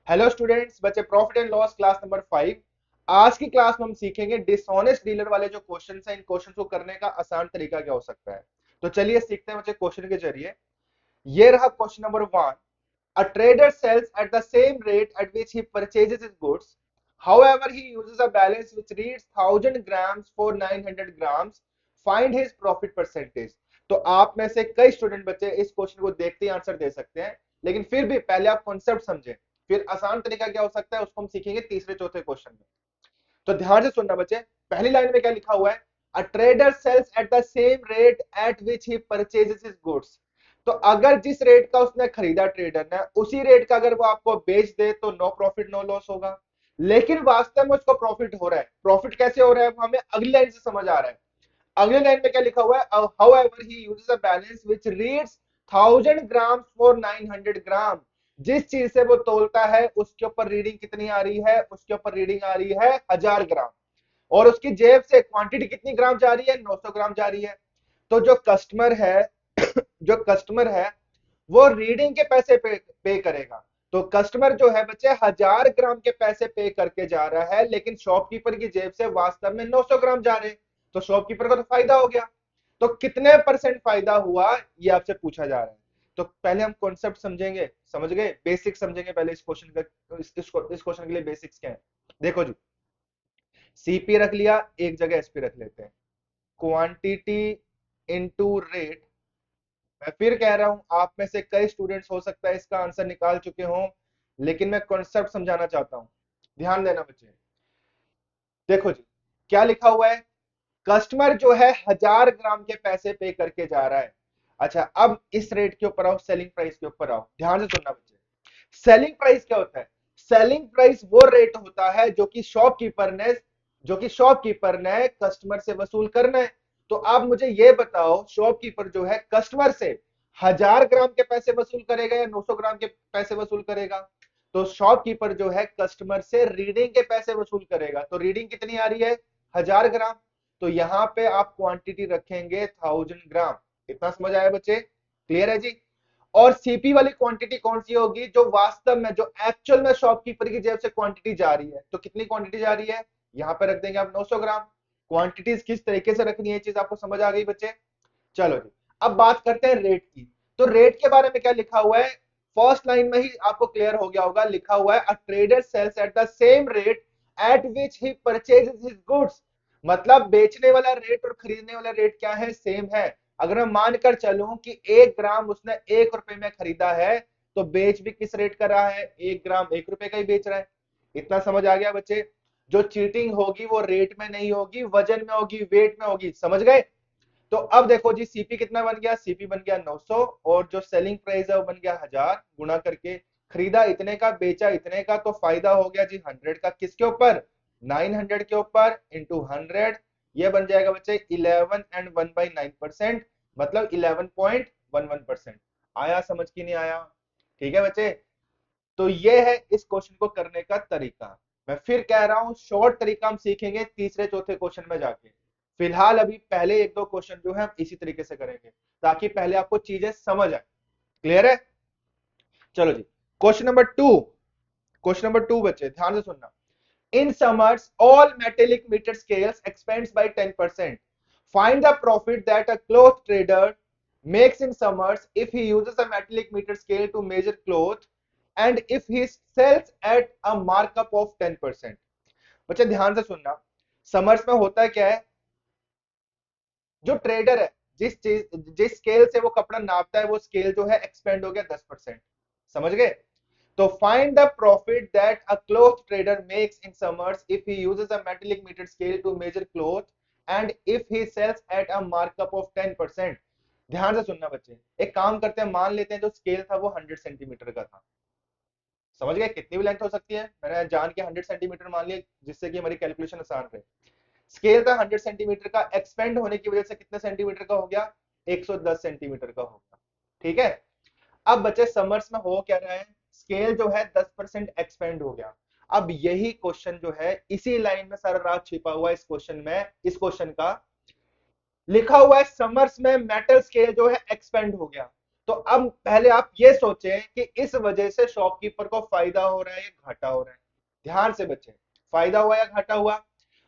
Hello students, बच्चे profit and loss class number 5। आज की क्लास में हम सीखेंगे डिसऑनेस्ट डीलर वाले जो क्वेश्चन हैं, इन क्वेश्चन को करने का आसान तरीका क्या हो सकता है। तो चलिए सीखते हैं बच्चे क्वेश्चन के जरिए। ये रहा question number 1। A trader sells at the same rate at which he purchases his goods. However, he uses a balance which reads 1000 grams for 900 grams. Find his profit percentage. तो आप में से कई स्टूडेंट बच्चे इस क्वेश्चन को देखते ही answer दे सकते हैं, लेकिन फिर भी पहले आप कॉन्सेप्ट समझें, फिर आसान तरीका क्या हो सकता है उसको हम सीखेंगे तीसरे चौथे क्वेश्चन में। तो ध्यान से सुनना बच्चे। पहली लाइन में क्या लिखा हुआ है? A trader sells at the same rate at which he purchases his goods. तो अगर जिस रेट का उसने खरीदा ट्रेडर ने, उसी रेट का अगर वो आपको बेच दे तो नो प्रॉफिट नो लॉस होगा। लेकिन वास्तव में उसको प्रॉफिट हो रहा है। प्रॉफिट कैसे हो रहा है वो हमें अगली लाइन से समझ आ रहा है। अगली लाइन में क्या लिखा हुआ है? However he uses a balance which reads 1000 grams for 900 ग्राम। जिस चीज से वो तोलता है उसके ऊपर रीडिंग कितनी आ रही है? उसके ऊपर रीडिंग आ रही है 1000 ग्राम। और उसकी जेब से क्वांटिटी कितनी ग्राम जा रही है? 900 ग्राम जा रही है। तो जो कस्टमर है जो कस्टमर है वो रीडिंग के पैसे पे करेगा। तो कस्टमर जो है बच्चे 1000 ग्राम के पैसे पे करके जा रहा है, लेकिन शॉपकीपर की जेब से वास्तव में 900 ग्राम जा रहे हैं। तो शॉपकीपर को तो फायदा हो गया। तो कितने परसेंट फायदा हुआ ये आपसे पूछा जा रहा है। तो पहले हम कॉन्सेप्ट समझेंगे, समझ गए? बेसिक समझेंगे पहले इस क्वेश्चन का। इस क्वेश्चन के लिए बेसिक्स क्या है? देखो जी, सीपी रख लिया, एक जगह एसपी रख लेते हैं। Quantity into rate. मैं फिर कह रहा हूं, आप में से कई स्टूडेंट्स हो सकता है इसका आंसर निकाल चुके हों, लेकिन मैं कॉन्सेप्ट समझाना चाहता हूं। ध्यान देना बच्चे। देखो जी, क्या लिखा हुआ है? कस्टमर जो है 1000 ग्राम के पैसे पे करके जा रहा है। अच्छा, अब इस रेट के ऊपर आओ, सेलिंग प्राइस के ऊपर आओ। ध्यान से सुनना बच्चे। सेलिंग प्राइस क्या होता है? सेलिंग प्राइस वो रेट होता है जो कि शॉपकीपर ने कस्टमर से वसूल करना है। तो आप मुझे ये बताओ, शॉपकीपर जो है कस्टमर से 1000 ग्राम के पैसे वसूल करेगा या 900 ग्राम के पैसे वसूल करेगा? तो शॉपकीपर जो है कस्टमर से रीडिंग के पैसे वसूल करेगा। तो रीडिंग कितनी आ रही है? 1000 ग्राम। तो यहां पे आप क्वांटिटी रखेंगे 1000 ग्राम। इतना समझ आया बच्चे? क्लियर है जी? और सीपी वाली क्वांटिटी कौन सी होगी? जो वास्तव में, जो एक्चुअल में शॉपकीपर की जेब से क्वांटिटी जा रही है। तो कितनी क्वांटिटी जा रही है? यहां पर रख देंगे आप 900 ग्राम। क्वांटिटीज किस तरीके से रखनी है, चीज आपको समझ आ गई बच्चे? चलो जी, अब बात करते हैं रेट की। तो रेट के बारे में क्या लिखा हुआ है? फर्स्ट लाइन में ही आपको क्लियर हो गया होगा। लिखा हुआ है a trader sells at the same rate at which he purchases his goods. मतलब बेचने वाला रेट और खरीदने वाला रेट क्या है? सेम है। अगर मैं मानकर चलूं कि 1 ग्राम उसने 1 रुपए में खरीदा है, तो बेच भी किस रेट कर रहा है? 1 ग्राम 1 रुपए का ही बेच रहा है। इतना समझ आ गया बच्चे? जो चीटिंग होगी वो रेट में नहीं होगी, वजन में होगी, वेट में होगी। समझ गए? तो अब देखो जी, सीपी कितना बन गया? सीपी बन गया 900, और जो सेलिंग प्राइस है वो बन गया 1000। गुणा करके खरीदा इतने का, बेचा इतने का, तो फायदा हो गया जी 100 का। किसके ऊपर? 900 के ऊपर, इंटू 100। ये बन जाएगा बच्चे 11 एंड 1/9%, मतलब 11.11%। आया समझ की नहीं आया? ठीक है बच्चे? तो ये है इस क्वेश्चन को करने का तरीका। मैं फिर कह रहा हूं, शॉर्ट तरीका हम सीखेंगे तीसरे चौथे क्वेश्चन में जाके। फिलहाल अभी पहले एक दो क्वेश्चन जो है हम इसी तरीके से करेंगे, ताकि पहले आपको चीजें समझ आए। क्लियर है? चलो जी, question number two. Question number two बच्चे ध्यान से सुनना। In summers, all metallic meter scales expands by 10%. Find the profit that a cloth trader makes in summers if he uses a metallic meter scale to measure cloth and if he sells at a markup of 10%. बच्चे ध्यान से सुनना। Summers में होता है क्या है? जो ट्रेडर है, जिस स्केल से वो कपड़ा नापता है, वो स्केल जो है एक्सपेंड हो गया 10%। समझ गए? तो find the profit that a cloth trader makes in summers if he uses a metallic meter scale to measure cloth and if he sells at a markup of 10%. ध्यान से सुनना बच्चे। एक काम करते हैं, मान लेते हैं जो स्केल था वो 100 सेंटीमीटर का था। समझ गए? कितनी भी लेंथ हो सकती है, मैंने जान के 100 सेंटीमीटर मान लिया जिससे कि हमारी कैलकुलेशन आसान रहे। स्केल था 100 सेंटीमीटर का, एक्सपेंड होने की वजह से कितने सेंटीमीटर का हो गया? 110 सेंटीमीटर का होगा। ठीक है? अब बच्चे समर्स में हो क्या रहा है? स्केल जो है 10% एक्सपेंड हो गया। अब यही क्वेश्चन जो है, इसी लाइन में सारा राज छिपा हुआ है इस क्वेश्चन में। इस क्वेश्चन का लिखा हुआ है समर्स में मेटल स्केल जो है एक्सपेंड हो गया। तो अब पहले आप ये सोचें कि इस वजह से शॉपकीपर को फायदा हो रहा है या घाटा हो रहा है। ध्यान से बच्चे, फायदा हुआ या घाटा हुआ।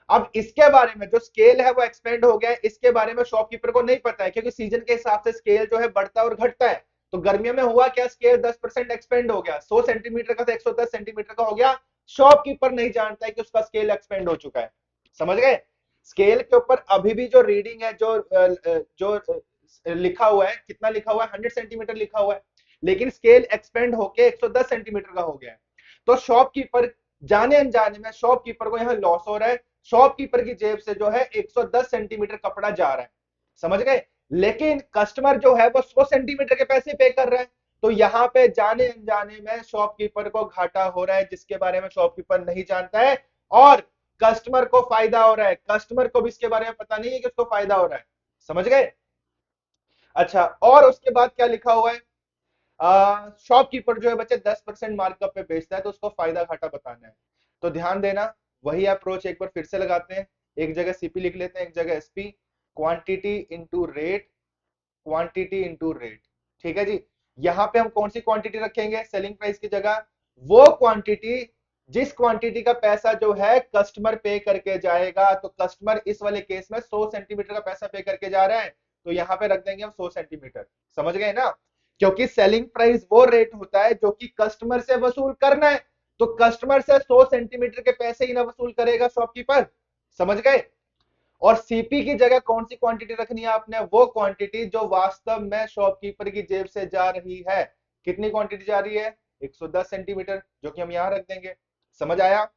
अब इसके बारे में जो स्केल है वो एक्सपेंड हो गया है, इसके बारे में शॉपकीपर को नहीं पता है, क्योंकि सीजन के हिसाब से स्केल जो है बढ़ता है और घटता है। तो गर्मियों में हुआ क्या, स्केल 10% एक्सपेंड हो गया, 100 सेंटीमीटर का 110 सेंटीमीटर का हो गया। शॉपकीपर नहीं जानता है कि उसका स्केल एक्सपेंड हो चुका है। समझ गए। स्केल के ऊपर अभी भी जो रीडिंग है, जो लिखा हुआ है, कितना लिखा हुआ है, 100 सेंटीमीटर लिखा हुआ है, लेकिन स्केल एक्सपेंड होके 110 सेंटीमीटर का हो गया है। तो शॉपकीपर जाने अनजाने में शॉपकीपर को यहाँ लॉस हो रहा है। शॉपकीपर की जेब से जो है 110 सेंटीमीटर कपड़ा जा रहा है। समझ गए। लेकिन कस्टमर जो है वो 100 सेंटीमीटर के पैसे पे कर रहा है। तो यहाँ पे जाने अनजाने में शॉपकीपर को घाटा हो रहा है, जिसके बारे में शॉपकीपर नहीं जानता है, और कस्टमर को फायदा हो रहा है। कस्टमर को भी इसके बारे में पता नहीं है कि उसको फायदा हो रहा है। समझ गए। अच्छा, और उसके बाद क्या लिखा हुआ है, शॉपकीपर जो है बच्चे 10% मार्कअप पे बेचता है, तो उसको फायदा घाटा बताना है। तो ध्यान देना, वही अप्रोच एक बार फिर से लगाते हैं। एक जगह सीपी लिख लेते हैं, एक जगह SP. Quantity into rate, quantity into rate. ठीक है जी। यहां पे हम कौन सी क्वांटिटी रखेंगे सेलिंग प्राइस की जगह, वो क्वांटिटी जिस क्वांटिटी का पैसा जो है कस्टमर पे करके जाएगा। तो कस्टमर इस वाले केस में 100 सेंटीमीटर का पैसा पे करके जा रहा है, तो यहां पे रख देंगे हम 100 सेंटीमीटर। समझ गए ना। क्योंकि सेलिंग प्राइस वो रेट होता है जो कि कस्टमर से वसूल करना है। तो कस्टमर से 100 सेंटीमीटर के पैसे ही ना वसूल करेगा शॉपकीपर। समझ गए। और सीपी की जगह कौन सी क्वांटिटी रखनी है आपने, वो क्वांटिटी जो वास्तव में शॉपकीपर की जेब से जा रही है। कितनी क्वांटिटी जा रही है, 110 सेंटीमीटर, जो कि हम यहां रख देंगे। समझ आया।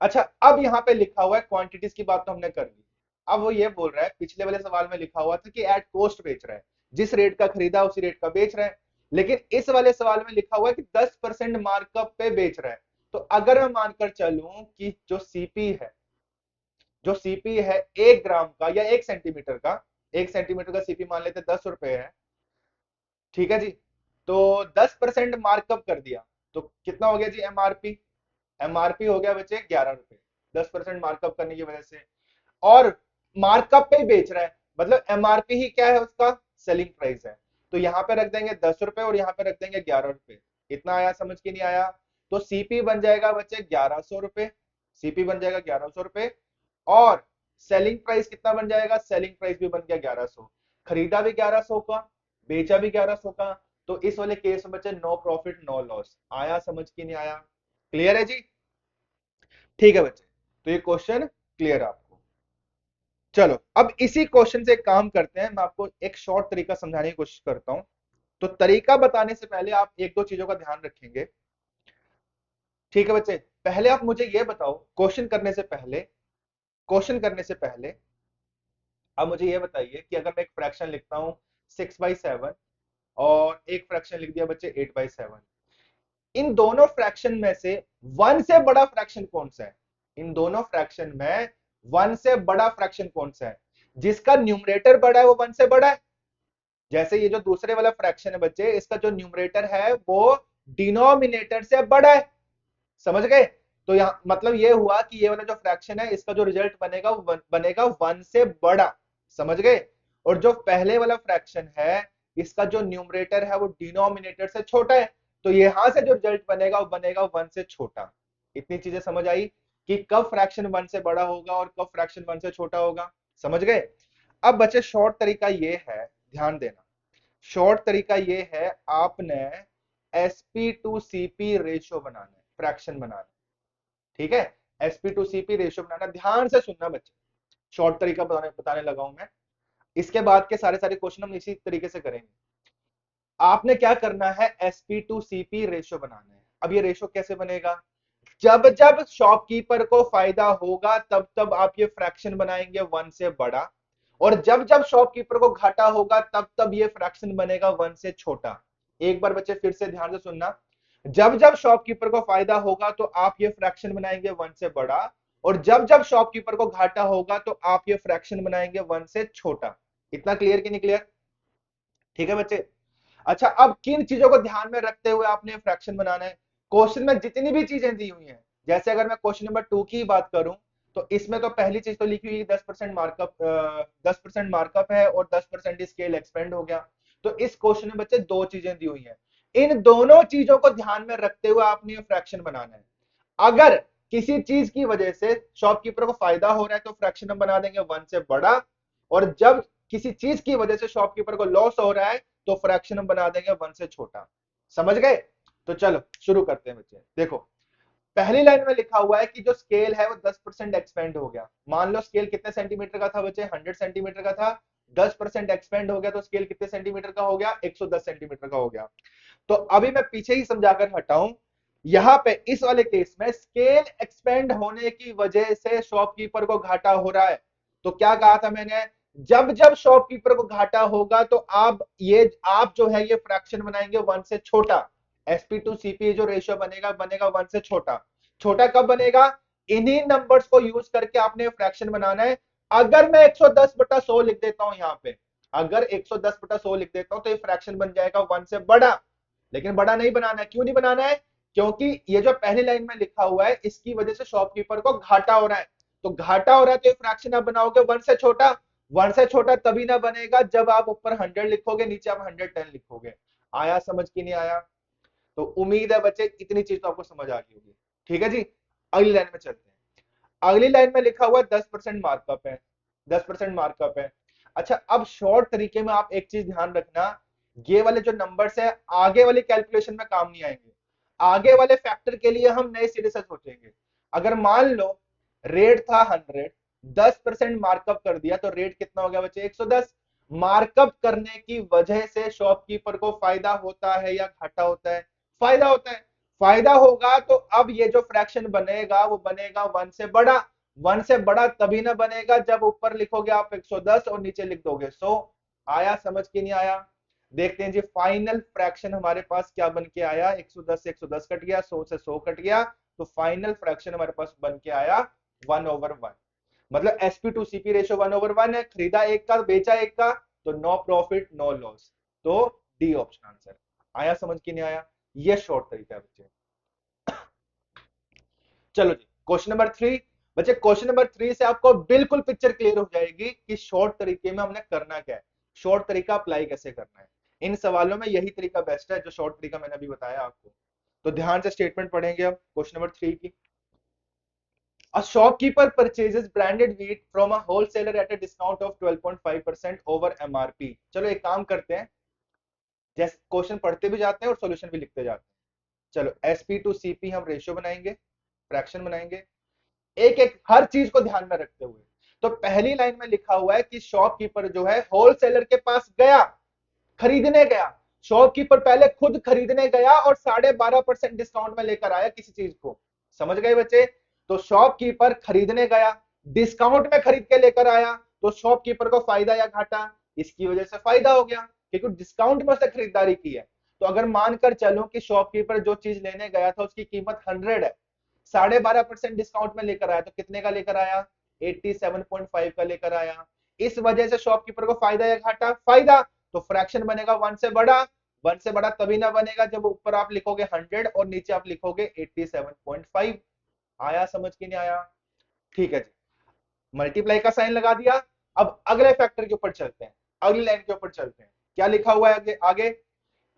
अच्छा, अब यहां पे लिखा हुआ है क्वांटिटीज की बात तो हमने कर ली। अब वो ये बोल रहा है, पिछले वाले सवाल में लिखा हुआ था कि एट कॉस्ट बेच रहा है, जिस रेट का खरीदा उसी रेट का बेच रहा है। लेकिन इस वाले सवाल में लिखा हुआ है कि 10% मार्कअप पे बेच रहा है। तो अगर मैं मानकर चलूं कि जो सीपी है 1 ग्राम का या 1 सेंटीमीटर का, 1 सेंटीमीटर का सीपी मान लेते 10 रुपए है। ठीक है जी। तो 10% मार्कअप कर दिया, तो कितना हो गया जी एमआरपी। एमआरपी हो गया बच्चे 11 रुपए, 10% मार्कअप करने की वजह से। और मार्कअप पे ही बेच रहा है, मतलब एमआरपी ही क्या है उसका, सेलिंग प्राइस है। तो यहां पे रख देंगे 10 रुपए और यहां पे रख देंगे 11 रुपए। इतना आया समझ के नहीं आया। तो सीपी बन जाएगा बच्चे 1100 रुपए, सीपी बन जाएगा 1100 रुपए। और सेलिंग प्राइस कितना बन जाएगा, सेलिंग प्राइस भी बन गया 1100। खरीदा भी 1100 का, बेचा भी 1100 का। तो इस वाले केस में बच्चे नो प्रॉफिट नो लॉस। आया समझ के नहीं आया। क्लियर है जी। ठीक है बच्चे, तो ये क्वेश्चन क्लियर है आपको। चलो अब इसी क्वेश्चन से एक काम करते हैं, मैं आपको एक शॉर्ट तरीका समझाने की कोशिश करता हूं। तो तरीका बताने से पहले आप एक दो चीजों का ध्यान रखेंगे। ठीक है बच्चे, पहले आप मुझे ये बताओ, क्वेश्चन करने से पहले अब मुझे ये बताइए कि अगर मैं एक फ्रैक्शन लिखता हूं 6/7 और एक फ्रैक्शन लिख दिया बच्चे 8/7, इन दोनों फ्रैक्शन में से वन से बड़ा फ्रैक्शन कौन सा है। इन दोनों फ्रैक्शन में वन से बड़ा फ्रैक्शन कौन सा है, जिसका न्यूमरेटर बड़ा है वो वन से बड़ा है। जैसे ये जो दूसरे वाला फ्रैक्शन है बच्चे, इसका जो न्यूमरेटर है वो डिनोमिनेटर से बड़ा है। समझ गए। तो यहाँ मतलब ये हुआ कि ये वाला जो फ्रैक्शन है इसका जो रिजल्ट बनेगा वो बनेगा वन से बड़ा। समझ गए। और जो पहले वाला फ्रैक्शन है इसका जो न्यूमरेटर है वो डिनोमिनेटर से छोटा है। तो यहां से जो रिजल्ट बनेगा वो बनेगा वन से छोटा। इतनी चीजें समझ आई कि कब फ्रैक्शन वन से बड़ा होगा और कब फ्रैक्शन वन से छोटा होगा। समझ गए। अब बच्चे शॉर्ट तरीका ये है, ध्यान देना। शॉर्ट तरीका ये है, आपने एसपी टू सीपी रेशियो बनाना है, फ्रैक्शन बनाना है। ठीक है। एसपी टू सीपी रेशियो बनाना, ध्यान से सुनना बच्चे। शॉर्ट तरीका बताने बताने लगा हूं मैं। इसके बाद के सारे सारे क्वेश्चन हम इसी तरीके से करेंगे। आपने क्या करना है, एसपी टू सीपी रेशियो बनाना है। अब ये रेशियो कैसे बनेगा, जब जब शॉपकीपर को फायदा होगा तब तब आप ये फ्रैक्शन बनाएंगे वन से बड़ा, और जब जब शॉपकीपर को घाटा होगा तब तब ये फ्रैक्शन बनेगा वन से छोटा। एक बार बच्चे फिर से ध्यान से सुनना। जब जब शॉपकीपर को फायदा होगा तो आप ये फ्रैक्शन बनाएंगे वन से बड़ा, और जब जब शॉपकीपर को घाटा होगा तो आप ये फ्रैक्शन बनाएंगे वन से छोटा। इतना क्लियर कि नहीं क्लियर। ठीक है बच्चे। अच्छा, अब किन चीजों को ध्यान में रखते हुए आपने फ्रैक्शन बनाना है। क्वेश्चन में जितनी भी चीजें दी हुई हैं, जैसे अगर मैं क्वेश्चन नंबर 2 की बात करूं, तो इसमें तो पहली चीज तो लिखी हुई 10% मार्कअप, 10% मार्कअप है और 10% स्केल एक्सपेंड हो गया। तो इस क्वेश्चन में बच्चे दो चीजें दी हुई हैं, इन दोनों चीजों को ध्यान में रखते हुए आपने ये फ्रैक्शन बनाना है। अगर किसी चीज की वजह से शॉपकीपर को फायदा हो रहा है तो फ्रैक्शन हम बना देंगे वन से बड़ा, और जब किसी चीज की वजह से शॉपकीपर को लॉस हो रहा है तो फ्रैक्शन हम बना देंगे वन से छोटा। समझ गए? तो चलो शुरू करते हैं बच्चे। देखो पहली लाइन में लिखा हुआ है कि जो स्केल है वो 10% एक्सपेंड हो गया। मान लो स्केल कितने सेंटीमीटर का था बच्चे? 100 सेंटीमीटर का था। 10% एक्सपेंड हो गया तो स्केल कितने सेंटीमीटर का हो गया? 110 सेंटीमीटर का हो गया। तो अभी मैं पीछे ही समझाकर हटाऊं, यहां पे इस वाले केस में स्केल एक्सपेंड होने की वजह से शॉपकीपर को घाटा हो रहा है। तो क्या कहा था मैंने? जब जब शॉपकीपर को घाटा होगा तो आप जो है ये फ्रैक्शन बनाएंगे वन से छोटा। एसपी टू सीपी जो रेशियो बनेगा बनेगा वन से छोटा। छोटा कब बनेगा? इन्हीं नंबर्स को यूज करके आपने फ्रैक्शन बनाना है। अगर मैं 110 बटा 100 लिख देता हूं यहां पे, अगर 110 बटा 100 लिख देता हूं तो ये फ्रैक्शन बन जाएगा वन से बड़ा। लेकिन बड़ा नहीं बनाना है। क्यों नहीं बनाना है? क्योंकि ये जो पहली लाइन में लिखा हुआ है इसकी वजह से शॉपकीपर को घाटा हो रहा है। तो घाटा हो रहा है तो ये फ्रैक्शन आप बनाओगे वन से छोटा। वन से छोटा तभी ना बनेगा जब आप ऊपर 100 लिखोगे नीचे आप 110 लिखोगे। आया समझ की नहीं आया? तो उम्मीद है बच्चे इतनी चीज तो आपको समझ आ गई होगी। ठीक है जी, अगली लाइन में चलते हैं। अगली लाइन में लिखा हुआ 10% मार्कअप है। 10% मार्कअप है। अच्छा अब शॉर्ट तरीके में आप एक चीज ध्यान रखना, ये वाले जो नंबर्स है आगे वाली कैलकुलेशन में काम नहीं आएंगे। आगे वाले फैक्टर के लिए हम नए सिरे से सोचेंगे। अगर मान लो रेट था 100, 10% मार्कअप कर दिया तो रेट कितना हो गया बच्चे? 110। मार्कअप करने की वजह से शॉपकीपर को फायदा होता है या घाटा होता है? फायदा होता है। फायदा होगा तो अब ये जो फ्रैक्शन बनेगा वो बनेगा वन से बड़ा। वन से बड़ा तभी ना बनेगा जब ऊपर लिखोगे आप 110 और नीचे लिख दोगे 100। आया समझ की नहीं आया? देखते हैं जी फाइनल फ्रैक्शन हमारे पास क्या बन के आया। 110 से 110 कट गया, 100 से 100 कट गया, तो फाइनल फ्रैक्शन हमारे पास बन के आया 1/1। मतलब एसपी टू सीपी रेशियो 1/1 है। खरीदा एक का बेचा एक का, तो नो प्रॉफिट नो लॉस। तो डी ऑप्शन आंसर। आया समझ की नहीं आया? ये शॉर्ट तरीका है बच्चे। चलो जी क्वेश्चन नंबर 3। बच्चे क्वेश्चन नंबर 3 से आपको बिल्कुल पिक्चर क्लियर हो जाएगी कि शॉर्ट तरीके में हमने करना क्या है, शॉर्ट तरीका अप्लाई कैसे करना है। इन सवालों में यही तरीका बेस्ट है जो शॉर्ट तरीका मैंने अभी बताया आपको। तो ध्यान से स्टेटमेंट पढ़ेंगे अब क्वेश्चन नंबर 3 की। A shopkeeper purchases branded wheat from a wholesaler at a discount of 12.5% over MRP। चलो एक काम करते हैं, जैसे क्वेश्चन पढ़ते भी जाते हैं और सॉल्यूशन भी लिखते जाते हैं। चलो एसपी टू सीपी हम रेशियो बनाएंगे, फ्रैक्शन बनाएंगे, एक एक हर चीज को ध्यान में रखते हुए। तो पहली लाइन में लिखा हुआ है कि शॉपकीपर जो है होलसेलर के पास गया, खरीदने गया। शॉपकीपर पहले खुद खरीदने गया और 12.5% डिस्काउंट में लेकर आया किसी चीज को। समझ गए बच्चे? तो शॉपकीपर खरीदने गया, डिस्काउंट में खरीद के लेकर आया, तो शॉपकीपर को फायदा या घाटा? इसकी वजह से फायदा हो गया क्योंकि डिस्काउंट में उसने खरीदारी की है। तो अगर मानकर चलो कि शॉपकीपर जो चीज लेने गया था उसकी कीमत 100 है, 12.5% डिस्काउंट में लेकर आया तो कितने का लेकर आया? 87.5 का लेकर आया। इस वजह से शॉपकीपर को फायदा या घाटा? फायदा। तो फ्रैक्शन बनेगा वन से बड़ा। वन से बड़ा तभी ना बनेगा जब ऊपर आप लिखोगे 100 और नीचे आप लिखोगे 87.5। आया समझ की नहीं आया? ठीक है जी, मल्टीप्लाई का साइन लगा दिया। अब अगले फैक्टर के ऊपर चलते हैं, अगली लाइन के ऊपर चलते हैं। क्या लिखा हुआ है आगे? आगे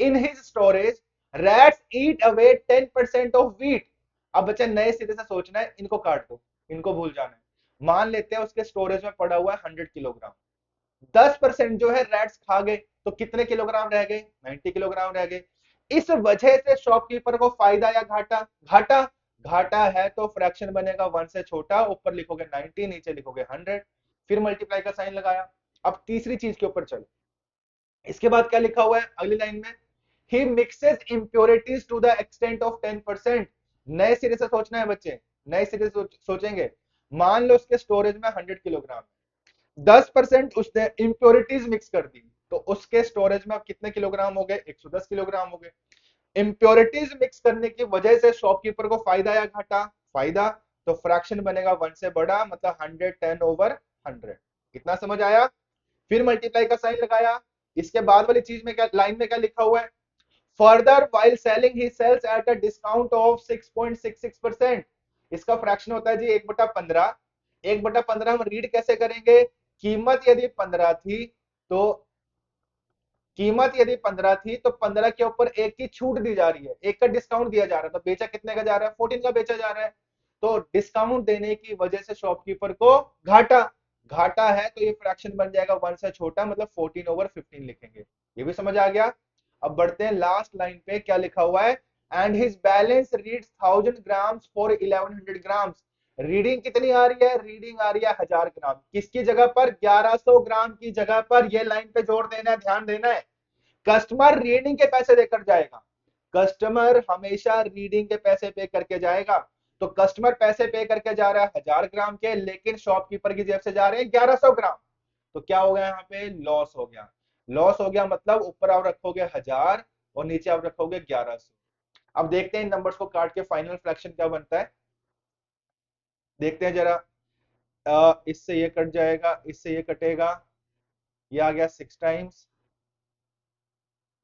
in his storage rats eat away 10% of wheat. अब बच्चे नए सिरे से सोचना है, इनको काट दो, इनको भूल जाना है। मान लेते हैं उसके स्टोरेज में पड़ा हुआ है 100 किलोग्राम, 10% जो है रैट्स खा गए तो कितने किलोग्राम रह गए? 90 किलोग्राम रह गए। इस वजह से शॉपकीपर को फायदा या घाटा? घाटा। घाटा है तो फ्रैक्शन बनेगा वन से छोटा, ऊपर लिखोगे 90 नीचे लिखोगे 100, फिर मल्टीप्लाई का साइन लगाया। अब तीसरी चीज के ऊपर चलो। इसके बाद क्या लिखा हुआ है अगली लाइन में? He mixes impurities to the extent of 10%। नए सिरे से सोचना है बच्चे, नए सिरे से सोचेंगे। मान लो उसके स्टोरेज में 100 किलोग्राम, 10% उसने इंप्योरिटीज मिक्स कर दी, तो उसके स्टोरेज में अब कितने किलोग्राम हो गए? 110 किलोग्राम हो गए। इंप्योरिटीज मिक्स करने की वजह से शॉपकीपर को फायदा या घाटा? फायदा। तो फ्रैक्शन बनेगा वन से बड़ा, मतलब 110/100। कितना समझ आया? फिर मल्टीप्लाई का साइन लगाया। इसके बाद वाली चीज में क्या, लाइन में क्या लिखा हुआ है? Further while selling he sells at a discount of 6.66%। इसका फ्रैक्शन होता है जी 1/15। 1/15 हम रीड कैसे करेंगे? कीमत यदि 15 थी तो कीमत यदि 15 थी तो 15 के ऊपर एक की छूट दी जा रही है, एक का डिस्काउंट दिया जा रहा है, तो बेचा कितने का जा रहा है, 14 का बेचा जा रहा है। तो डिस्काउंट देने की वजह से शॉपकीपर को घाटा, घाटा है तो ये फ्रैक्शन बन जाएगा 1 से छोटा, मतलब 14/15 लिखेंगे। ये भी समझ आ गया। अब बढ़ते हैं लास्ट लाइन पे, क्या लिखा हुआ है, and his balance reads 1000 grams for 1100 grams. Reading कितनी आ रही है, रीडिंग आ रही है 1000 ग्राम, किसकी जगह पर, 1100 ग्राम की जगह पर। ये लाइन पे जोर देना है, ध्यान देना है। कस्टमर रीडिंग के पैसे देकर जाएगा, कस्टमर हमेशा रीडिंग के पैसे पे करके जाएगा। तो कस्टमर पैसे पे करके जा रहा है 1000 ग्राम के, लेकिन शॉपकीपर की जेब से जा रहे हैं 1100 ग्राम। तो क्या हो गया यहाँ पे, लॉस हो गया। लॉस हो गया मतलब ऊपर आप रखोगे 1000 और नीचे आप रखोगे 1100। अब देखते हैं इन नंबर्स को काट के फाइनल फ्रैक्शन क्या बनता है, देखते हैं जरा। इससे ये कट जाएगा, इससे ये कटेगा, ये आ गया 6 टाइम्स।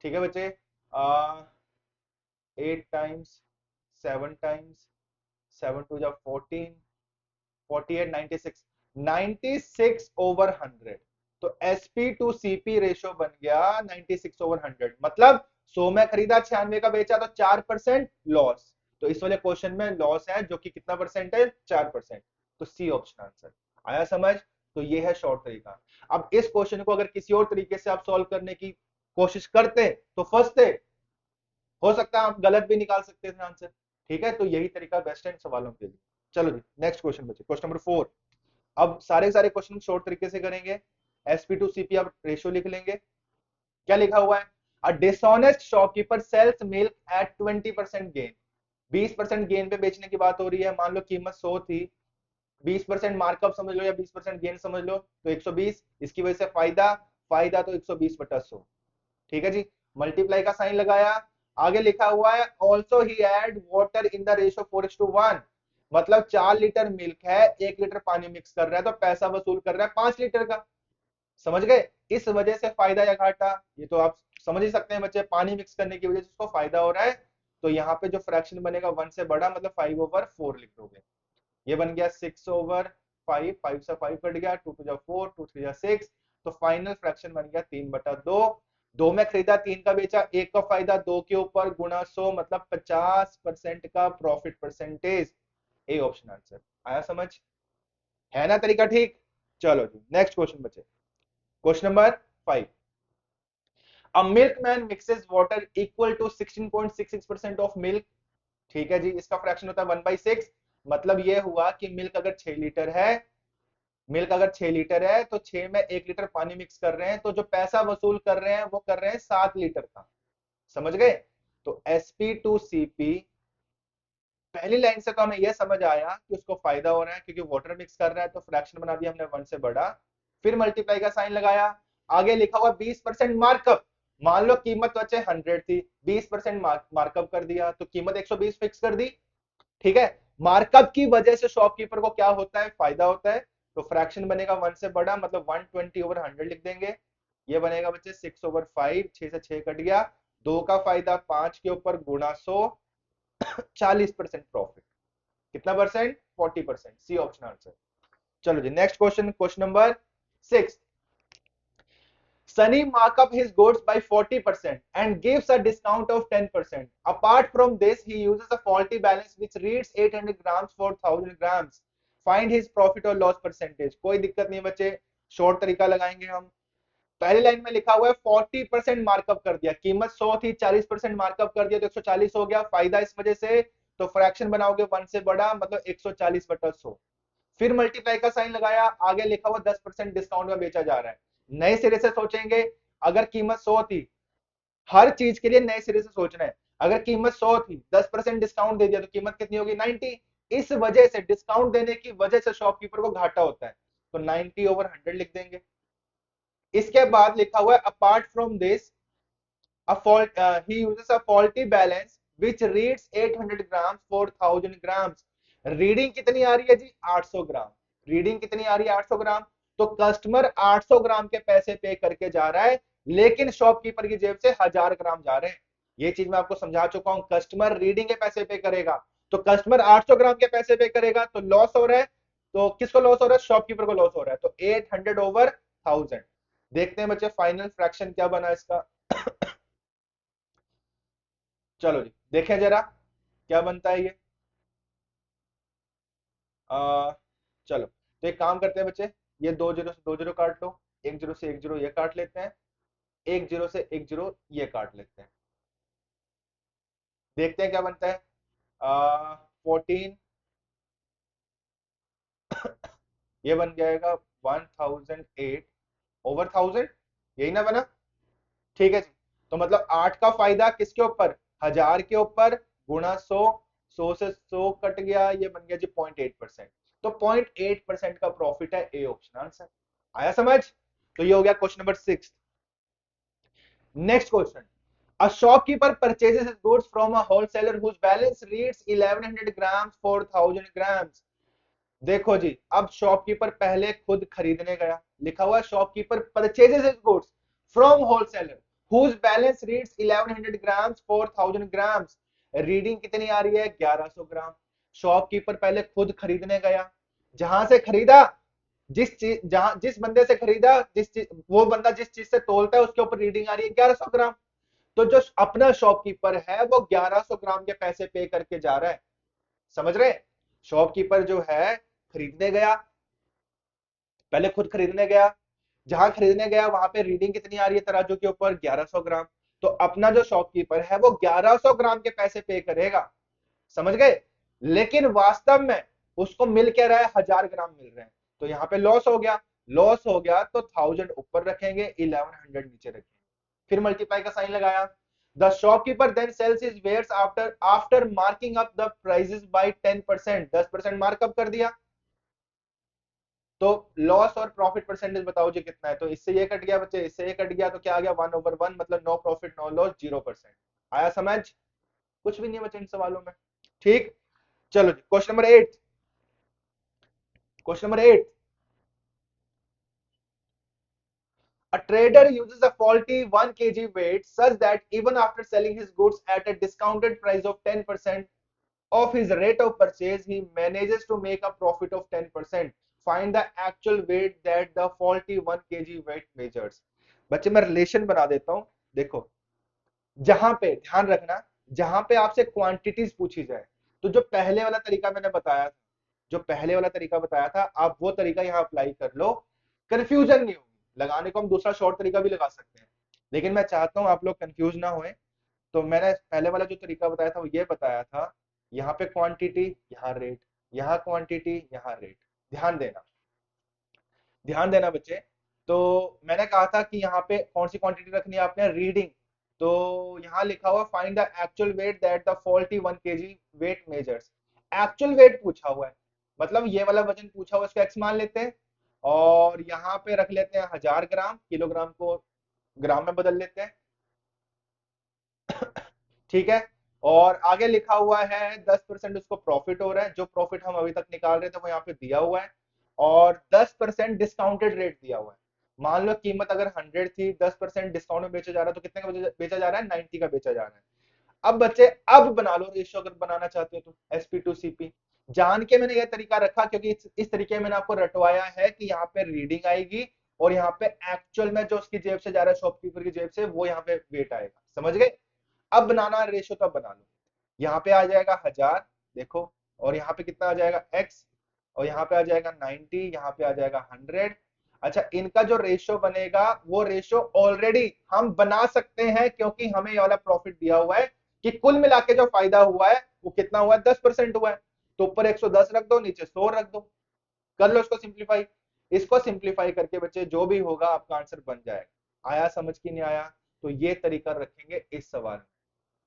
ठीक है बच्चे, 8 टाइम्स, 7 टाइम्स, 7 2 जा 14, 48, 96, 96/100। तो एसपी टू सीपी रेशो बन गया 96/100, मतलब 100 में खरीदा, 96 का बेचा, तो 4% लॉस। तो इस वाले क्वेश्चन में लॉस है जो कि कितना परसेंट है, 4%। तो सी ऑप्शन आंसर आया समझ। तो ये है शॉर्ट तरीका। अब इस क्वेश्चन को अगर किसी और तरीके से आप सॉल्व करने की कोशिश करते तो फंसते, हो सकता है आप गलत भी निकाल सकते थे आंसर। ठीक है, तो यही तरीका बेस्ट है इन सवालों के लिए। चलो जी नेक्स्ट क्वेश्चन बचे, क्वेश्चन नंबर 4। अब सारे सारे क्वेश्चन शॉर्ट तरीके से करेंगे। एसपी टू सीपी आप रेशियो लिख लेंगे। क्या लिखा हुआ है, a dishonest shopkeeper sells milk at 20% gain. 20% gain पे बेचने की बात हो रही है। मान लो कीमत 100 थी, 20% मार्कअप समझ लो या 20% गेन समझ लो, तो 120। इसकी वजह से फायदा, फायदा तो 120/100। ठीक है जी, मल्टीप्लाई का साइन लगाया। आगे लिखा हुआ है also he add water in the ratio 4:1, मतलब 4 लीटर मिल्क है, 1 लीटर पानी मिक्स कर रहा है, तो पैसा वसूल कर रहा है 5 लीटर का। समझ गए, इस वजह से फायदा या घाटा, ये तो आप समझ ही सकते हैं बच्चे, पानी मिक्स करने की वजह से उसको फायदा हो रहा है। तो यहाँ पे जो फ्रैक्शन बनेगा 1 से बड़ा, मतलब 5/4 लिख दोगे। ये बन गया 6/5, 5 से 5 कट गया, 2 2 जा 4, 2 3 जा 6। तो फाइनल फ्रैक्शन बन गया 3/2। 2 में खरीदा, 3 का बेचा, 1 का फायदा 2 के ऊपर गुणा 100, मतलब 50% का profit percentage. A option answer आया समझ, है ना तरीका ठीक। चलो जी नेक्स्ट क्वेश्चन बचे, question number 5। A milkman mixes water equal to 16.66% of milk. ठीक है जी, इसका फ्रैक्शन होता है 1/6। मतलब ये हुआ कि मिल्क अगर 6 लीटर है, मिल्क अगर 6 लीटर है तो 6 में 1 लीटर पानी मिक्स कर रहे हैं, तो जो पैसा वसूल कर रहे हैं वो कर रहे हैं 7 लीटर का। समझ गए। तो एसपी टू सीपी, पहली लाइन से तो हमें यह समझ आया कि उसको फायदा हो रहा है क्योंकि वाटर मिक्स कर रहा है, तो फ्रैक्शन बना दिया हमने 1 से बड़ा। फिर मल्टीप्लाई का साइन लगाया। आगे लिखा हुआ 20% मार्कअप। मान लो कीमत बचे 100 थी, 20% मार्कअप कर दिया, तो कीमत 120 फिक्स कर दी। ठीक है, मार्कअप की वजह से शॉपकीपर को क्या होता है, फायदा होता है। तो फ्रैक्शन बनेगा 1 से बड़ा, मतलब 120/100 लिख देंगे। ये बनेगा बच्चे 6/5, 6 से 6 कट गया, 2 का फायदा 5 के ऊपर गुणा 100, 40% प्रॉफिट। कितना परसेंट, 40%। सी ऑप्शन आंसर। चलो जी next question, question number 6। Sunny mark up his goods by 40% and gives a discount of 10%. Apart from this, he uses a faulty balance which reads 800 grams for 1000 grams. Find his profit or loss percentage. कोई दिक्कत नहीं बच्चे, short तरीका लगाएंगे हम। पहली line में लिखा हुआ है 40% मार्कअप कर दिया, कीमत 100 थी, 40% मार्कअप कर दिया तो 140 हो गया, फायदा इस वजह से। तो फ्रैक्शन बनाओगे 1 से बड़ा, मतलब 140/100। फिर मल्टीप्लाई का साइन लगाया, आगे लिखा हुआ 10% डिस्काउंट में बेचा जा रहा है। नए सिरे से सोचेंगे, अगर कीमत 100 थी, हर चीज के लिए नए सिरे से सोचना है। अगर कीमत 100 थी, 10% डिस्काउंट दे दिया तो कीमत कितनी होगी, 90। इस वजह से, डिस्काउंट देने की वजह से शॉपकीपर को घाटा होता है, तो 90/100 लिख देंगे। इसके बाद लिखा हुआ है apart from this he uses a faulty balance which reads 800 grams for 1000 grams। Reading कितनी आ रही है जी, 800 ग्राम। रीडिंग कितनी आ रही है, 800 ग्राम। तो कस्टमर 800 ग्राम के पैसे पे करके जा रहा है, लेकिन शॉपकीपर की जेब से 1000 ग्राम जा रहे हैं। ये चीज मैं आपको समझा चुका हूं, कस्टमर रीडिंग के पैसे पे करेगा, तो कस्टमर 800 ग्राम के पैसे पे करेगा, तो लॉस हो रहा है। तो किसको लॉस हो रहा है, शॉपकीपर को लॉस हो रहा है। तो 800/1000। देखते हैं बच्चे फाइनल फ्रैक्शन क्या बना इसका। चलो जी देखें जरा क्या बनता है ये। आ, चलो तो एक काम करते हैं बच्चे, ये 2 जीरो से 2 जीरो काट लो, 1 जीरो से 1 जीरो ये काट लेते हैं, 1 जीरो से 1 जीरो ये काट लेते हैं। देखते हैं क्या बनता है। 14, ये बन जाएगा 1008/1000, यही ना बना। ठीक है जी। तो मतलब 8 का फायदा किसके ऊपर, 1000 के ऊपर, गुणा 100, 100 से 100 कट गया, ये बन गया जी 0.8%। तो 0.8% का प्रॉफिट है, ए ऑप्शन आंसर। आया समझ। तो ये हो गया question number 6। Next question, a shopkeeper purchases his goods from a wholesaler whose balance reads 1100 grams for 1000 grams। देखो जी, अब शॉपकीपर पहले खुद खरीदने गया, लिखा हुआ shopkeeper purchases his goods from wholesaler whose balance reads 1100 grams for 1000 grams. Reading कितनी आ रही है, 1100 ग्राम। शॉपकीपर पहले खुद खरीदने गया, जहां से खरीदा, जिस चीज जहां जिस बंदे से खरीदा, जिस चीज वो बंदा जिस चीज से तोलता है उसके ऊपर रीडिंग आ रही है 1100 ग्राम। तो जो अपना शॉपकीपर है वो 1100 ग्राम के पैसे पे करके जा रहा है। समझ रहे। शॉपकीपर जो है खरीदने गया, पहले खुद खरीदने गया, जहां खरीदने गया वहां पे रीडिंग कितनी आ रही है तराजू के ऊपर, 1100 ग्राम। तो अपना जो शॉपकीपर है वो 1100 ग्राम के पैसे पे करेगा। समझ गए। लेकिन वास्तव में उसको मिल क्या रहा है, 1000 ग्राम मिल रहे हैं। तो यहाँ पे लॉस हो गया। लॉस हो गया तो 1000 ऊपर रखेंगे, 1100 नीचे रखेंगे, फिर मल्टीप्लाई का साइन लगाया। The shopkeeper then sells his wares after after marking up the prices by 10%, 10% markup कर दिया। तो लॉस और प्रॉफिट परसेंटेज बताओ जी कितना है। तो इससे ये कट गया बच्चे, इससे ये कट गया, तो क्या आ गया, 1/1, मतलब नो प्रॉफिट नो लॉस, 0%। आया समझ। कुछ भी नहीं बचे इन सवालों में। ठीक। चलो जी question number 8। A trader uses a faulty 1 kg weight such that even after selling his goods at a discounted price of 10% of his rate of purchase, he manages to make a profit of 10%. Find the actual weight that the faulty 1 kg weight measures। बच्चे मैं relation बना देता हूं। देखो, जहां पे ध्यान रखना, जहां पे आपसे क्वांटिटीज पूछी जाए, तो जो पहले वाला तरीका मैंने बताया था, जो पहले वाला तरीका बताया था, आप वो तरीका यहां अप्लाई कर लो, कंफ्यूजन नहीं होगी। लगाने को हम दूसरा शॉर्ट तरीका भी लगा सकते हैं, लेकिन मैं चाहता हूं आप लोग कंफ्यूज ना होए। तो मैंने पहले वाला जो तरीका बताया था वो ये बताया था, यहाँ पे क्वांटिटी, यहाँ रेट, यहाँ क्वांटिटी, यहाँ रेट। ध्यान देना, ध्यान देना बच्चे। तो मैंने कहा था कि यहाँ पे कौन सी क्वांटिटी रखनी है आपने, रीडिंग। तो यहाँ लिखा हुआ find the actual weight that the faulty 1 kg weight measures. Actual weight पूछा हुआ है, मतलब ये वाला वजन पूछा हुआ है, इसको एक्स मान लेते हैं, और यहाँ पे रख लेते हैं 1000 ग्राम, किलोग्राम को ग्राम में बदल लेते हैं। ठीक है। और आगे लिखा हुआ है 10% उसको प्रॉफिट हो रहा है, जो प्रॉफिट हम अभी तक निकाल रहे थे वो यहाँ पे दिया हुआ है, और 10% डिस्काउंटेड रेट दिया हुआ है। मान लो कीमत अगर 100 थी, 10% डिस्काउंट में बेचा जा रहा है, तो कितने का बेचा जा रहा है, 90 का बेचा जा रहा है। अब बच्चे अब बना लो रेशियो, अगर बनाना चाहते हो तो एसपी टू सीपी। जान के मैंने यह तरीका रखा क्योंकि इस तरीके में मैंने आपको रटवाया है कि यहाँ पे रीडिंग आएगी, और यहाँ पे एक्चुअल में जो उसकी जेब से जा रहा है, शॉपकीपर की जेब से, वो यहाँ पे वेट आएगा। समझ गए। अब बनाना रेशियो तो बना लो। यहाँ पे आ जाएगा 1000, देखो, और यहाँ पे कितना आ जाएगा x, और यहाँ पे आ जाएगा 90, यहाँ पे आ जाएगा 100। अच्छा, इनका जो रेशियो बनेगा वो रेशियो ऑलरेडी हम बना सकते हैं, क्योंकि हमें ये वाला प्रॉफिट दिया हुआ है कि कुल मिला के जो फायदा हुआ है वो कितना हुआ है, 10% हुआ है। तो ऊपर 110 रख दो, नीचे 100 रख दो। कर लो इसको सिंप्लीफाई। इसको सिंप्लीफाई करके बच्चे जो भी होगा आपका आंसर बन जाएगा। आया समझ की नहीं आया। तो ये तरीका रखेंगे इस सवाल में।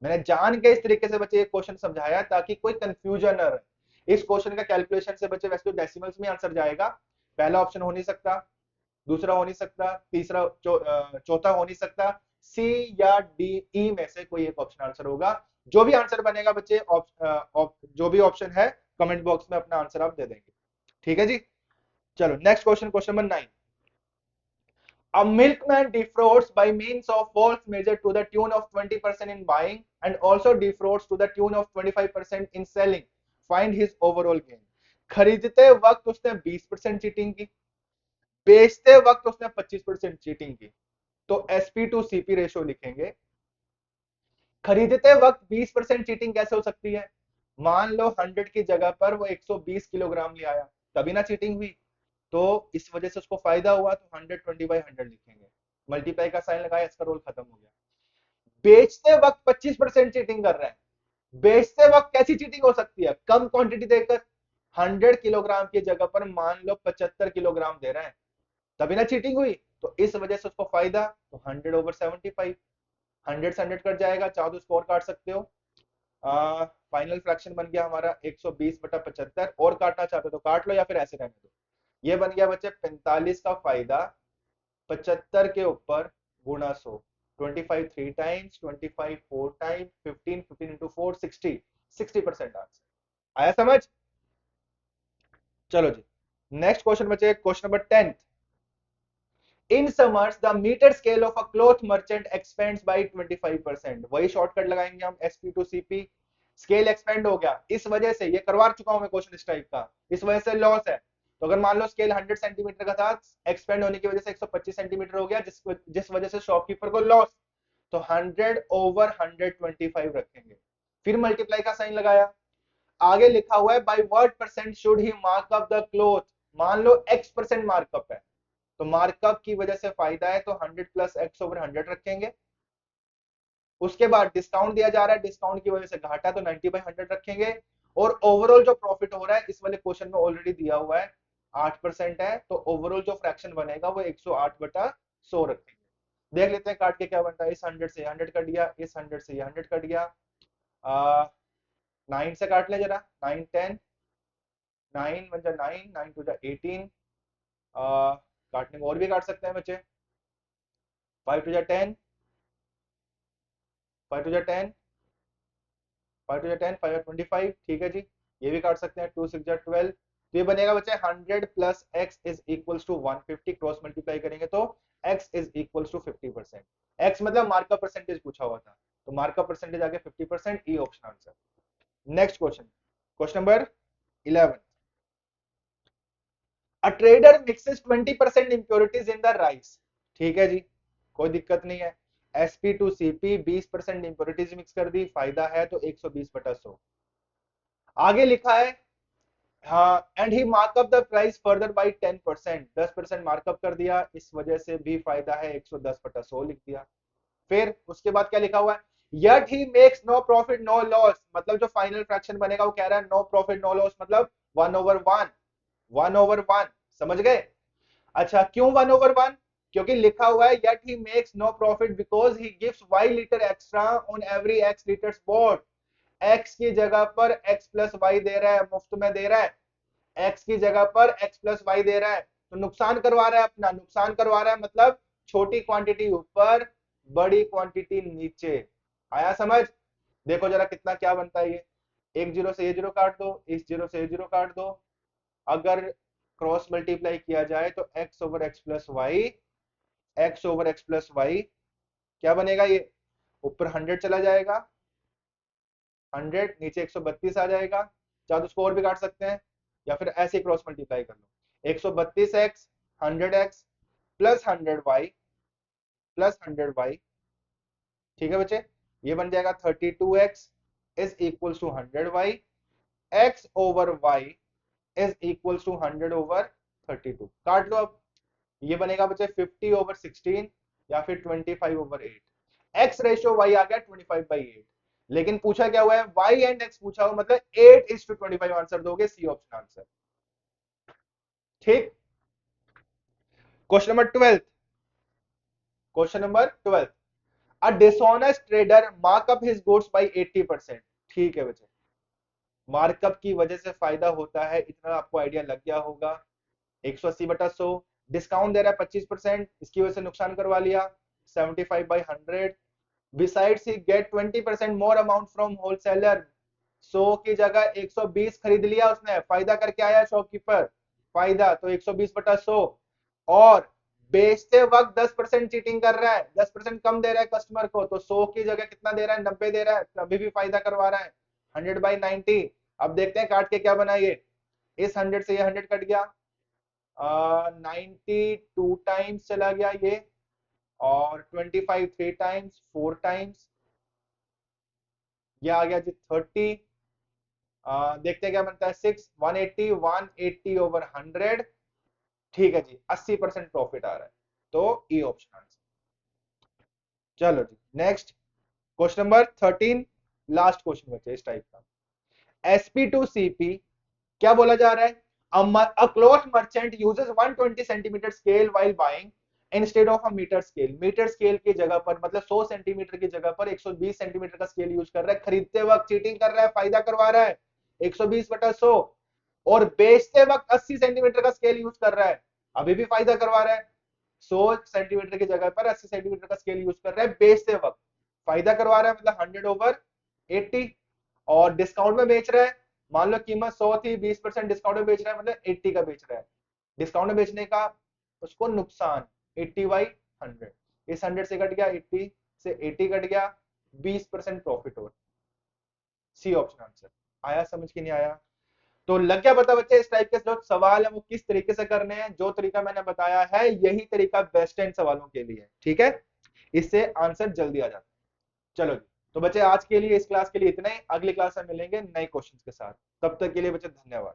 मैंने जान के इस तरीके से बच्चे ये क्वेश्चन समझाया ताकि कोई कंफ्यूजन न रहे। इस क्वेश्चन का कैलकुलेशन से बच्चे वैसे तो डेसिमल्स में आंसर जाएगा, पहला ऑप्शन हो नहीं सकता, दूसरा हो नहीं सकता, तीसरा चौथा हो नहीं सकता, सी या डी ई में से कोई एक ऑप्शन आंसर होगा। जो भी आंसर बनेगा बच्चे, जो भी ऑप्शन है कमेंट बॉक्स में अपना आंसर आप दे देंगे। ठीक है जी। चलो next question, question number 9। A milkman defrauds by means of false measure to the tune of 20% in buying and also defrauds to the tune of 25% in selling. Find his overall gain। खरीदते वक्त उसने 20% cheating की, बेचते वक्त उसने 25% cheating की। तो SP to CP ratio लिखेंगे। खरीदते वक्त 20% चीटिंग कैसे हो सकती है? मान लो 100 की जगह पर वो 120 किलोग्राम ले आया, तभी ना चीटिंग हुई। तो इस वजह से उसको फायदा हुआ, तो 120/100 लिखेंगे, मल्टीप्लाई का साइन लगाया, इसका रोल खत्म हो गया। बेचते वक्त 25% चीटिंग कर रहे हैं, बेचते वक्त कैसी चीटिंग हो सकती है? कम क्वांटिटी देकर 100 किलोग्राम की जगह पर मान लो 75 किलोग्राम दे रहे हैं, तभी ना चीटिंग हुई। तो इस वजह से उसको फायदा, तो 100/75, 100 से 100 कट जाएगा, चाहो तो स्कोर काट सकते हो। फाइनल फ्रैक्शन बन गया हमारा 120/75, और काटना चाहते हो तो काट लो या फिर ऐसे रहने दो। ये बन गया बच्चे 45 का फायदा 75 के ऊपर गुणा 100, 25 3 टाइम्स, 25 4 टाइम, 15 15 इंटू 4 60, 60% आंसर आया समझ। चलो जी, नेक्स्ट क्वेश्चन बचे question number 10। In summers the metre scale of a cloth merchant expands by 25%। वही शॉर्टकट लगाएंगे हम, SP to CP. Scale expand हो गया, इस वजह से, ये करवा चुका हूं मैं क्वेश्चन इस टाइप का, इस वजह से लॉस है। तो अगर मान लो स्केल 100 सेंटीमीटर का था, एक्सपेंड होने की वजह से 125 सेंटीमीटर हो गया, जिस वजह से शॉपकीपर को लॉस। तो 100/125 रखेंगे, फिर मल्टीप्लाई का साइन लगाया। आगे लिखा हुआ है by what percent should he markup the cloth. मान लो x% मार्कअप है, तो मार्कअप की वजह से फायदा है, तो 100 प्लस x/100 रखेंगे। उसके बाद डिस्काउंट दिया जा रहा है, डिस्काउंट की वजह से घाटा, तो 90/100 रखेंगे। और ओवरऑल जो प्रॉफिट हो रहा है, इस वाले क्वेश्चन में ऑलरेडी दिया हुआ है 8% है, तो ओवरऑल जो फ्रैक्शन बनेगा वो 108/100 रखेंगे। देख लेते हैं काट के क्या बनता है। इस 100 से 100 कट गया, इस 100 से 100 कट गया। 9 से काट ले जरा, 9 10, 9 1 जा 9, 9 2 जा 18। काटने में और भी काट सकते हैं बच्चे, 5 2 जा 10, 5 2 जा 10, 5 2 जा 10, 5 25, ठीक है जी। ये भी काट सकते हैं, 2 6 जा 12। तो ये बनेगा बच्चे 100 plus x is equals to 150, cross multiply करेंगे तो x is equals to 50%। x मतलब मार्कअप परसेंटेज पूछा हुआ था, तो मार्कअप परसेंटेज आ गया 50%, E option answer. Next question, question number 11। A trader mixes 20% impurities in the rice. ठीक है जी, कोई दिक्कत नहीं है। SP to CP 20% impurities mix कर दी, फायदा है तो 120/100। आगे लिखा है, हाँ, and he markup the price further bye 10%, 10% markup कर दिया, इस वजह से भी फायदा है, 110/100 लिख दिया। फिर उसके बाद क्या लिखा हुआ है, yet he makes no profit no loss. मतलब जो फाइनल फ्रैक्शन बनेगा वो कह रहा है नो प्रॉफिट नो लॉस, मतलब 1/1, 1/1, समझ गए। अच्छा, क्यों 1/1? क्योंकि लिखा हुआ है yet he makes no profit because he gives y liter extra on every x liters bought। x की जगह पर x प्लस वाई दे रहा है, मुफ्त में दे रहा है। x की जगह पर x प्लस वाई दे रहा है, तो नुकसान करवा रहा है, अपना नुकसान करवा रहा है, मतलब छोटी क्वांटिटी ऊपर, बड़ी क्वांटिटी नीचे। आया समझ। देखो जरा कितना क्या बनता है ये, एक जीरो से ये जीरो काट दो, इस जीरो से ये जीरो काट दो। अगर क्रॉस मल्टीप्लाई किया जाए तो x/x+y, x/x+y क्या बनेगा, ये ऊपर 100 चला जाएगा, 100 नीचे 132 आ जाएगा। चाहे तो उसको और भी काट सकते हैं, या फिर ऐसे क्रॉस मल्टीप्लाई कर लो, 132x 100x plus 100y plus 100y। ठीक है बच्चे, ये बन जाएगा 32x is equal to 100y, x/y is equal to 100/32। काट लो अब, ये बनेगा बच्चे 50/16 या फिर 25/8। एक्स रेशियो वाई आ गया 25/8, लेकिन पूछा क्या हुआ है, वाई एंड एक्स पूछा हुआ, मतलब 8:25 आंसर दोगे, सी ऑप्शन आंसर। ठीक, question number 12। Question number 12, a dishonest trader markup his goods by 80%। ठीक है बच्चे, मार्कअप की वजह से फायदा होता है, इतना आपको आइडिया लग गया होगा। 180/100, डिस्काउंट दे रहा है 25%, इसकी वजह से नुकसान करवा लिया, 75/100। Besides he get 20% more amount from wholesaler. 100 की जगह 120 खरीद लिया उसने, फायदा करके आया शॉपकीपर, फायदा तो 120/100। और बेचते वक्त 10% चीटिंग कर रहा है, 10% कम दे रहा है कस्टमर को, तो 100 की जगह कितना दे रहा है, 90 दे रहा है, तभी भी फायदा करवा रहा है, 100/90। अब देखते हैं काट के क्या बना ये, इस 100 से ये 100 कट गया, 92 टाइम्स चला गया ये, और 25 3 टाइम्स 4 टाइम्स, ये आ गया जी 30। देखते हैं क्या बनता है, 6 180 180 ओवर 100। ठीक है जी, 80% प्रॉफिट आ रहा है, तो ई ऑप्शन आंसर। चलो जी next, question number 13, last question बचे इस टाइप का। SP2CP क्या बोला जा रहा है, a cloth merchant uses 120 centimetre scale while buying instead of a metre scale. Metre scale की जगह पर, मतलब 100 सेंटीमीटर की जगह पर 120 सेंटीमीटर का स्केल यूज कर रहा है। खरीदते वक्त चीटिंग कर रहा है, फायदा करवा रहा है 120/100, और बेचते वक्त 80 सेंटीमीटर का स्केल यूज कर रहा है, अभी भी फायदा करवा रहा है। 100 सेंटीमीटर की जगह पर 80 सेंटीमीटर का स्केल यूज कर रहा है, बेचते वक्त फायदा करवा रहा है, मतलब 100/80, और डिस्काउंट में बेच रहा है। मान लो कीमत 100 थी, 20% डिस्काउंट में बेच रहा है, मतलब 80 का बेच रहा है। डिस्काउंट में बेचने का उसको नुकसान 80/100, इस 100 से कट गया 80, से 80 कट गया, 20% प्रॉफिट हो। C option answer. आया समझ कि नहीं आया? तो लग गया पता बच्चे, इस टाइप के जो सवाल है वो किस तरीके से करने हैं। जो तरीका मैंने बताया है यही तरीका बेस्ट है इन सवालों के लिए, ठीक है, इससे आंसर जल्दी आ जाता है। चलो जी, तो बच्चे आज के लिए इस क्लास के लिए इतना ही, अगली क्लास में मिलेंगे नए क्वेश्चंस के साथ। तब तक के लिए बच्चे धन्यवाद।